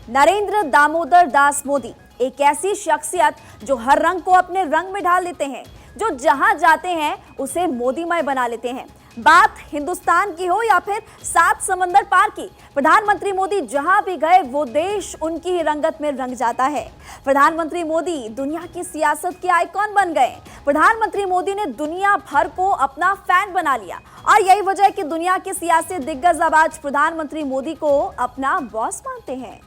नरेंद्र दामोदर दास मोदी एक ऐसी शख्सियत जो हर रंग को अपने रंग में ढाल लेते हैं, जो जहां जाते हैं उसे मोदीमय बना लेते हैं। बात हिंदुस्तान की हो या फिर 7 समंदर पार की, प्रधानमंत्री मोदी जहां भी गए वो देश उनकी ही रंगत में रंग जाता है। प्रधानमंत्री मोदी दुनिया की सियासत के आइकॉन बन गए। प्रधानमंत्री मोदी ने दुनिया भर को अपना फैन बना लिया और यही वजह है कि दुनिया के सियासी दिग्गज अब आज प्रधानमंत्री मोदी को अपना बॉस मानते हैं।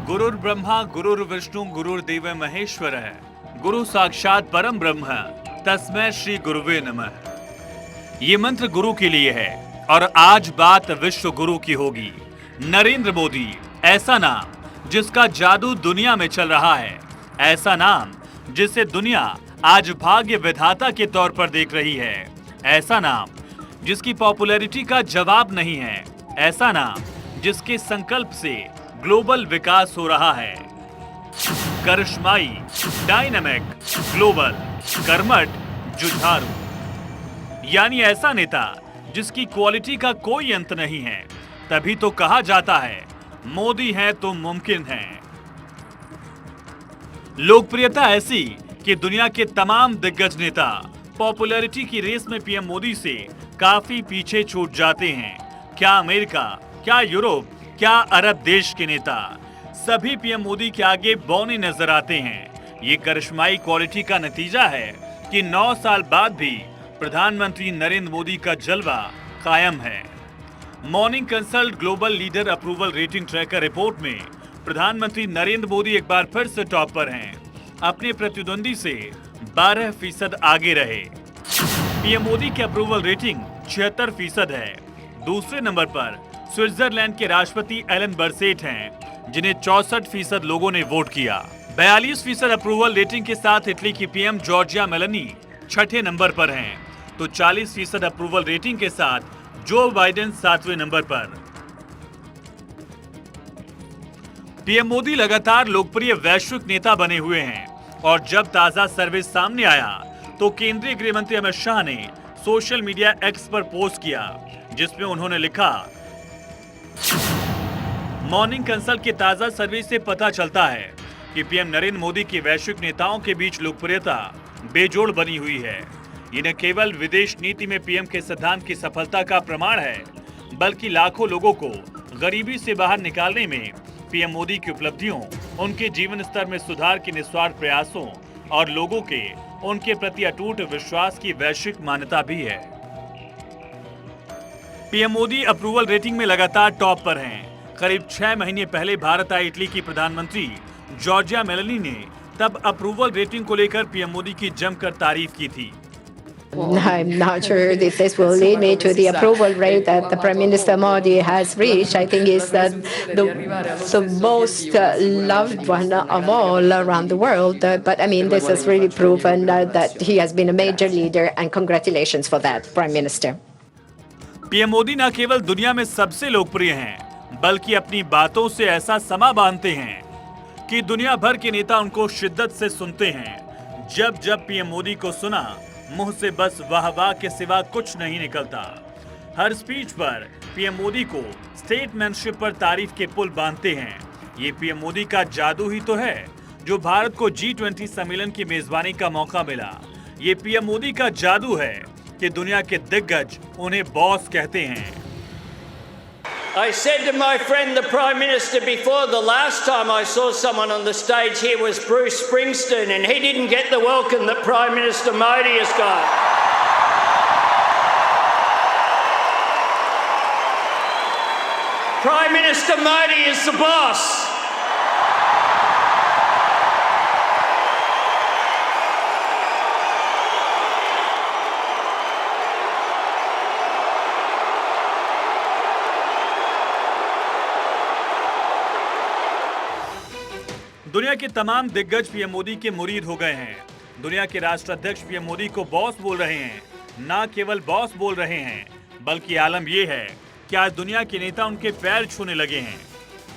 गुरुर् ब्रह्मा गुरुर्विष्णु गुरुर्देव महेश्वर है, गुरु साक्षात परम ब्रह्म तस्मै श्री गुरुवे नमः। ये मंत्र गुरु के लिए है और आज बात विश्व गुरु की होगी। नरेंद्र मोदी, ऐसा नाम जिसका जादू दुनिया में चल रहा है, ऐसा नाम जिसे दुनिया आज भाग्य विधाता के तौर पर देख रही है, ऐसा नाम जिसकी पॉपुलैरिटी का जवाब नहीं है, ऐसा नाम जिसके संकल्प से ग्लोबल विकास हो रहा है। करिश्माई, डायनामिक, ग्लोबल, कर्मठ, जुझारू, यानी ऐसा नेता जिसकी क्वालिटी का कोई अंत नहीं है। तभी तो कहा जाता है मोदी है तो मुमकिन है। लोकप्रियता ऐसी कि दुनिया के तमाम दिग्गज नेता पॉपुलैरिटी की रेस में पीएम मोदी से काफी पीछे छूट जाते हैं। क्या अमेरिका, क्या यूरोप, क्या अरब देश के नेता, सभी पीएम मोदी के आगे बौने नजर आते हैं। ये करिश्माई क्वालिटी का नतीजा है कि 9 साल बाद भी प्रधानमंत्री नरेंद्र मोदी का जलवा कायम है। Morning consult global leader approval rating tracker report में प्रधानमंत्री नरेंद्र मोदी एक बार फिर से टॉप पर हैं। अपने प्रतिद्वंदी से 12% आगे रहे। पीएम मोदी की अप्रूवल रेटिंग 76% है। दूसरे नंबर पर स्विट्जरलैंड के राष्ट्रपति एलन बरसेट हैं, जिन्हें 64% लोगों ने वोट किया। 42% अप्रूवल रेटिंग के साथ इटली की पीएम जॉर्जिया मेलोनी छठे नंबर पर हैं, तो 40% अप्रूवल रेटिंग के साथ जो बाइडेन 7वें नंबर पर। पीएम मोदी लगातार लोकप्रिय वैश्विक नेता बने हुए हैं और जब ताजा सर्वे सामने आया तो केंद्रीय गृह मंत्री अमित शाह ने सोशल मीडिया एक्स पर पोस्ट किया, जिसमें उन्होंने लिखा, मॉर्निंग कंसल्ट के ताजा सर्वे से पता चलता है कि पीएम नरेंद्र मोदी की वैश्विक नेताओं के बीच लोकप्रियता बेजोड़ बनी हुई है। ये न केवल विदेश नीति में पीएम के सिद्धांत की सफलता का प्रमाण है, बल्कि लाखों लोगों को गरीबी से बाहर निकालने में पीएम मोदी की उपलब्धियों, उनके जीवन स्तर में सुधार के निस्वार्थ प्रयासों और लोगों के उनके प्रति अटूट विश्वास की वैश्विक मान्यता भी है। पीएम मोदी अप्रूवल रेटिंग में लगातार टॉप पर हैं। करीब 6 महीने पहले भारत आई इटली की प्रधानमंत्री जॉर्जिया मेलोनी ने तब अप्रूवल रेटिंग को लेकर पीएम मोदी की जमकर तारीफ की थी। I'm not sure if this will lead me to the approval rate that the Prime Minister Modi has reached. I think it's the most loved one of all around the world. But I mean, this has really proven that he has been a major leader, and congratulations for that, Prime Minister. PM Modi न केवल दुनिया में सबसे लोकप्रिय हैं, बल्कि अपनी बातों से ऐसा समा बांधते हैं कि दुनिया भर के नेता उनको शिद्दत से सुनते हैं। जब जब पीएम मोदी को सुना, मुंह से बस वाह वाह के सिवा कुछ नहीं निकलता। हर स्पीच पर पीएम मोदी को स्टेटमैनशिप पर तारीफ के पुल बांधते हैं। ये पीएम मोदी का जादू ही तो है जो भारत को G20 सम्मेलन की मेजबानी का मौका मिला। ये पीएम मोदी का जादू है कि दुनिया के दिग्गज उन्हें बॉस कहते हैं। I said to my friend the Prime Minister before, the last time I saw someone on the stage here was Bruce Springsteen, and he didn't get the welcome that Prime Minister Modi has got. Prime Minister Modi is the boss. दुनिया के तमाम दिग्गज PM Modi के मुरीद हो गए हैं। दुनिया के राष्ट्राध्यक्ष पीएम मोदी को बॉस बोल रहे हैं। ना केवल बॉस बोल रहे हैं, बल्कि आलम यह है कि आज दुनिया के नेता उनके पैर छूने लगे हैं।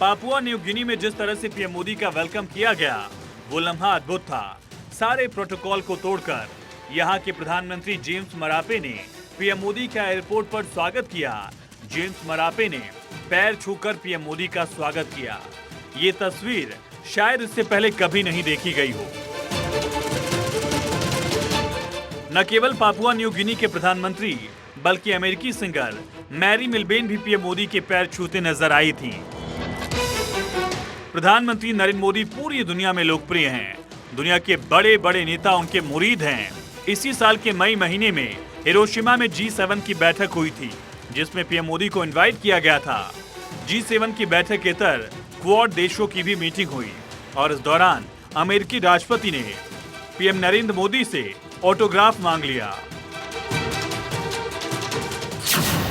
पापुआ न्यू गिनी में जिस तरह से पीएम मोदी का वेलकम किया गया, वो लम्हा अद्भुत था। सारे प्रोटोकॉल को तोड़कर यहाँ के प्रधानमंत्री जेम्स मरापे ने पीएम मोदी का एयरपोर्ट पर स्वागत किया। जेम्स मरापे ने पैर छूकर पीएम मोदी का स्वागत किया। ये तस्वीर शायद इससे पहले कभी नहीं देखी गई हो। न केवल पापुआ न्यू गिनी के प्रधानमंत्री बल्कि अमेरिकी सिंगर मैरी मिलबेन भी पीएम मोदी के पैर छूते नजर आई थीं। प्रधानमंत्री नरेंद्र मोदी पूरी दुनिया में लोकप्रिय हैं। दुनिया के बड़े बड़े नेता उनके मुरीद हैं। इसी साल के मई महीने में हिरोशिमा में G7 की बैठक हुई थी, जिसमें पीएम मोदी को इनवाइट किया गया था। G7 की बैठक के तहत क्वाड देशों की भी मीटिंग हुई और इस दौरान अमेरिकी राष्ट्रपति ने पीएम नरेंद्र मोदी से ऑटोग्राफ मांग लिया।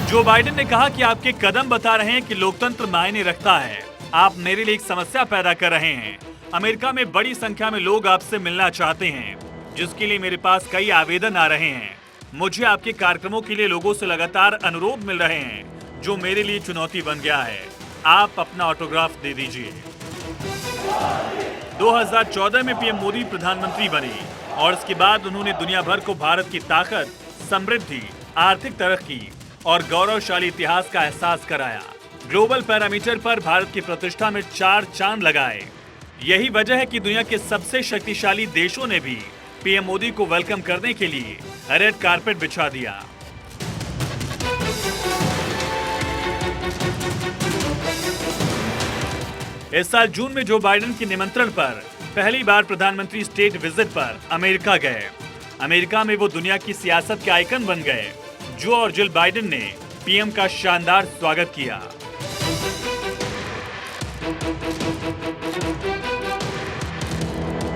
जो बाइडेन ने कहा कि आपके कदम बता रहे हैं कि लोकतंत्र मायने रखता है। आप मेरे लिए एक समस्या पैदा कर रहे हैं। अमेरिका में बड़ी संख्या में लोग आपसे मिलना चाहते हैं, जिसके लिए मेरे पास कई आवेदन आ रहे हैं। मुझे आपके कार्यक्रमों के लिए लोगों से लगातार अनुरोध मिल रहे हैं, जो मेरे लिए चुनौती बन गया है। आप अपना ऑटोग्राफ दे दीजिए। 2014 में पीएम मोदी प्रधानमंत्री बने और इसके बाद उन्होंने दुनिया भर को भारत की ताकत, समृद्धि, आर्थिक तरक्की और गौरवशाली इतिहास का एहसास कराया। ग्लोबल पैरामीटर पर भारत की प्रतिष्ठा में 4 चांद लगाए। यही वजह है कि दुनिया के सबसे शक्तिशाली देशों ने भी पीएम मोदी को वेलकम करने के लिए रेड कारपेट बिछा दिया। इस साल जून में जो बाइडेन के निमंत्रण पर पहली बार प्रधानमंत्री स्टेट विजिट पर अमेरिका गए। अमेरिका में वो दुनिया की सियासत के आइकन बन गए। जो और जिल बाइडेन ने पीएम का शानदार स्वागत किया।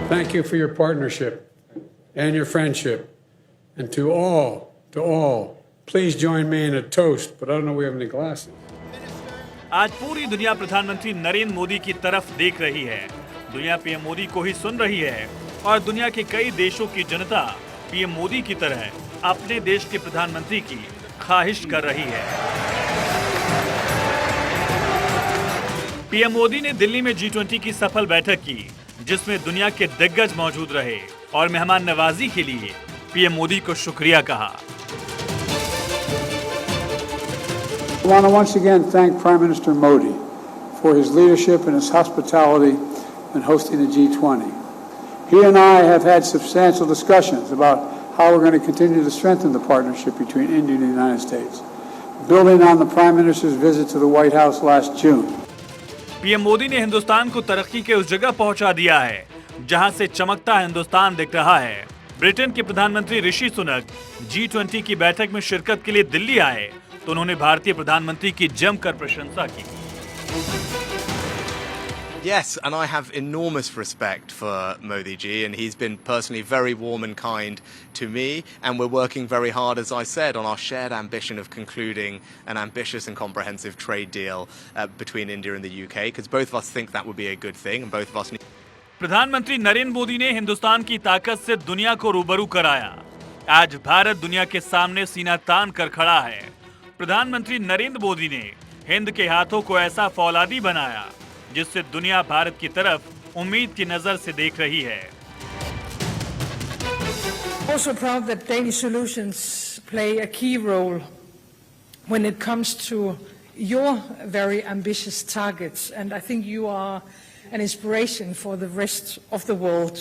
Thank you for your partnership and your friendship. And to all, please join me in a toast, but I don't know if we have any glasses. आज पूरी दुनिया प्रधानमंत्री नरेंद्र मोदी की तरफ देख रही है। दुनिया पीएम मोदी को ही सुन रही है और दुनिया के कई देशों की जनता पीएम मोदी की तरह अपने देश के प्रधानमंत्री की ख्वाहिश कर रही है। पीएम मोदी ने दिल्ली में G20 की सफल बैठक की, जिसमें दुनिया के दिग्गज मौजूद रहे और मेहमान नवाजी के लिए पीएम मोदी को शुक्रिया कहा। I want to once again thank Prime Minister Modi for his leadership and his hospitality in hosting the G20. He and I have had substantial discussions about how we're going to continue to strengthen the partnership between India and the United States, building on the Prime Minister's visit to the White House last June. PM Modi ने हिंदुस्तान को तरक्की के उस जगह पहुंचा दिया है जहां से चमकता हिंदुस्तान दिख रहा है। ब्रिटेन के प्रधानमंत्री ऋषि सुनक G20 की बैठक में शिरकत के लिए दिल्ली आए तो उन्होंने भारतीय प्रधानमंत्री की जमकर प्रशंसा की। Yes, and I have enormous respect for Modi ji, and he's been personally very warm and kind to me, and we're working very hard, as I said, on our shared ambition of concluding an ambitious and comprehensive trade deal between India and the UK, because both of us think that would be a good thing, and both of us need... प्रधानमंत्री नरेंद्र मोदी ने हिंदुस्तान की ताकत से दुनिया को रूबरू कराया। आज भारत दुनिया के सामने सीना तान कर खड़ा है। प्रधानमंत्री नरेंद्र मोदी ने हिंद के हाथों को ऐसा फौलादी बनाया जिससे दुनिया भारत की तरफ उम्मीद की नजर से देख रही है। Also proud that Danish solutions play a key role when it comes to your very ambitious targets, and I think you are an inspiration for the rest of the world.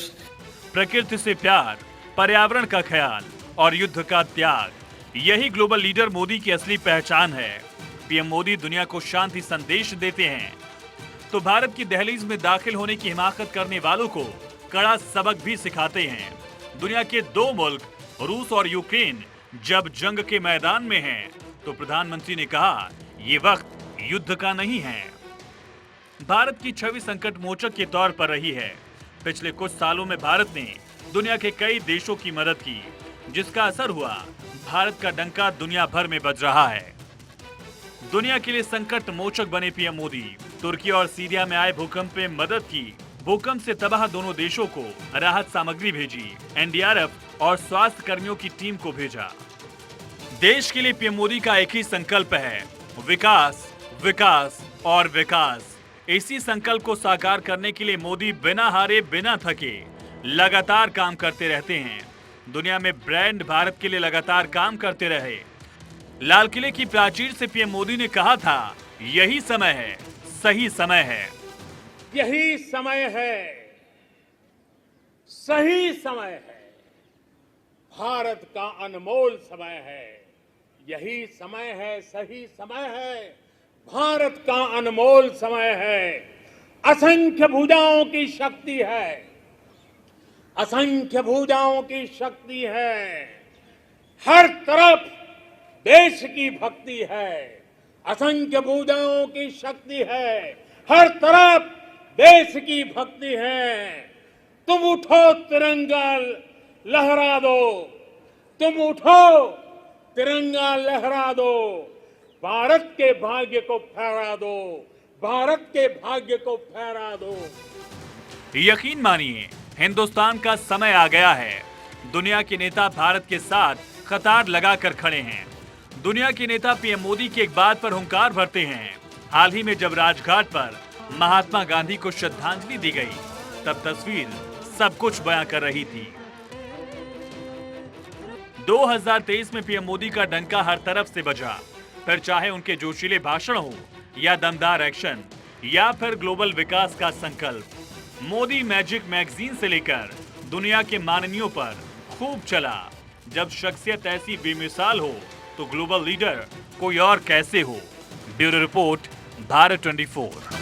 प्रकृति से प्यार, पर्यावरण का ख्याल और युद्ध का त्याग, यही ग्लोबल लीडर मोदी की असली पहचान है। पीएम मोदी दुनिया को शांति संदेश देते हैं तो भारत की दहलीज में दाखिल होने की हिमाकत करने वालों को कड़ा सबक भी सिखाते हैं। दुनिया के 2 मुल्क रूस और यूक्रेन जब जंग के मैदान में हैं, तो प्रधानमंत्री ने कहा ये वक्त युद्ध का नहीं है। भारत की छवि संकट मोचक के तौर पर रही है। पिछले कुछ सालों में भारत ने दुनिया के कई देशों की मदद की, जिसका असर हुआ भारत का डंका दुनिया भर में बज रहा है। दुनिया के लिए संकट मोचक बने पीएम मोदी तुर्की और सीरिया में आए भूकंप में मदद की। भूकंप से तबाह दोनों देशों को राहत सामग्री भेजी, एनडीआरएफ और स्वास्थ्य कर्मियों की टीम को भेजा। देश के लिए पीएम मोदी का एक ही संकल्प है, विकास, विकास और विकास, इसी संकल्प को साकार करने के लिए मोदी बिना हारे बिना थके लगातार काम करते रहते हैं। दुनिया में ब्रांड भारत के लिए लगातार काम करते रहे। लाल किले की प्राचीर से पीएम मोदी ने कहा था, यही समय है, सही समय है। यही समय है, सही समय है, भारत का अनमोल समय है। यही समय है, सही समय है, भारत का अनमोल समय है। असंख्य भुजाओं की शक्ति है, असंख्य भुजाओं की शक्ति है। हर तरफ देश की भक्ति है, असंख्य भुजाओं की शक्ति है। हर तरफ देश की भक्ति है। तुम उठो तिरंगा लहरा दो, तुम उठो तिरंगा लहरा दो, भारत के भाग्य को फहरा दो, भारत के भाग्य को फहरा दो। यकीन मानिए, हिंदुस्तान का समय आ गया है। दुनिया के नेता भारत के साथ कतार लगाकर खड़े हैं। दुनिया के नेता पीएम मोदी की एक बात पर हुंकार भरते हैं। हाल ही में जब राजघाट पर महात्मा गांधी को श्रद्धांजलि दी गई, तब तस्वीर सब कुछ बयां कर रही थी। 2023 में पीएम मोदी का डंका हर तरफ से बजा, फिर चाहे उनके जोशीले भाषण हो या दमदार एक्शन या फिर ग्लोबल विकास का संकल्प। मोदी मैजिक मैगजीन से लेकर दुनिया के माननीयों पर खूब चला। जब शख्सियत ऐसी बेमिसाल हो तो ग्लोबल लीडर कोई और कैसे हो। Bureau report, Bharat 24।